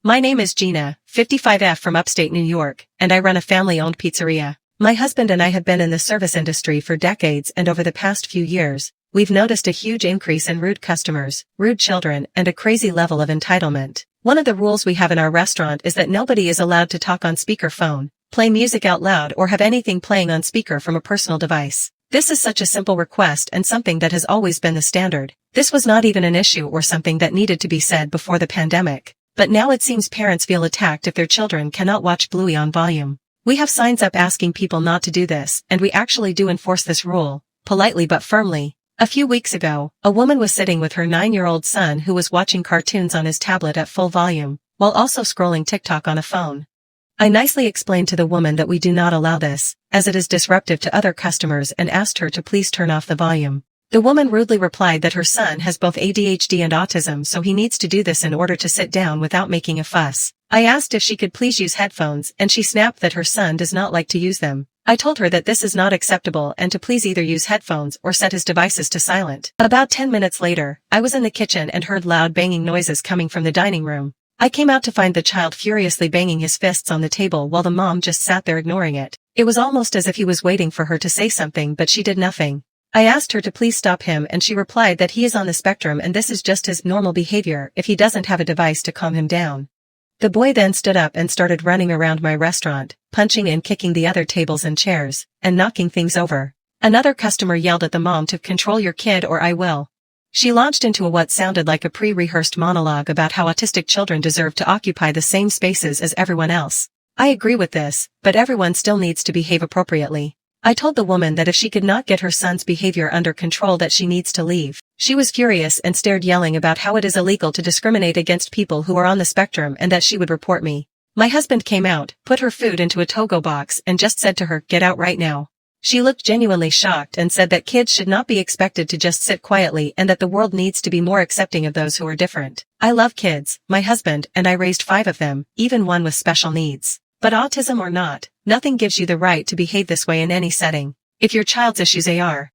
My name is Gina, 55F from upstate New York, and I run a family-owned pizzeria. My husband and I have been in the service industry for decades, and over the past few years, we've noticed a huge increase in rude customers, rude children, and a crazy level of entitlement. One of the rules we have in our restaurant is that nobody is allowed to talk on speakerphone, play music out loud, or have anything playing on speaker from a personal device. This is such a simple request and something that has always been the standard. This was not even an issue or something that needed to be said before the pandemic. But now it seems parents feel attacked if their children cannot watch Bluey on volume. We have signs up asking people not to do this, and we actually do enforce this rule, politely but firmly. A few weeks ago, a woman was sitting with her 9-year-old son who was watching cartoons on his tablet at full volume, while also scrolling TikTok on a phone. I nicely explained to the woman that we do not allow this, as it is disruptive to other customers, and asked her to please turn off the volume. The woman rudely replied that her son has both ADHD and autism, so he needs to do this in order to sit down without making a fuss. I asked if she could please use headphones, and she snapped that her son does not like to use them. I told her that this is not acceptable and to please either use headphones or set his devices to silent. About 10 minutes later, I was in the kitchen and heard loud banging noises coming from the dining room. I came out to find the child furiously banging his fists on the table while the mom just sat there ignoring it. It was almost as if he was waiting for her to say something, but she did nothing. I asked her to please stop him, and she replied that he is on the spectrum and this is just his normal behavior if he doesn't have a device to calm him down. The boy then stood up and started running around my restaurant, punching and kicking the other tables and chairs, and knocking things over. Another customer yelled at the mom to control your kid or I will. She launched into what sounded like a pre-rehearsed monologue about how autistic children deserve to occupy the same spaces as everyone else. I agree with this, but everyone still needs to behave appropriately. I told the woman that if she could not get her son's behavior under control that she needs to leave. She was furious and started yelling about how it is illegal to discriminate against people who are on the spectrum and that she would report me. My husband came out, put her food into a to-go box, and just said to her, "Get out right now." She looked genuinely shocked and said that kids should not be expected to just sit quietly and that the world needs to be more accepting of those who are different. I love kids, my husband and I raised 5 of them, even one with special needs. But autism or not, nothing gives you the right to behave this way in any setting. If your child's issues are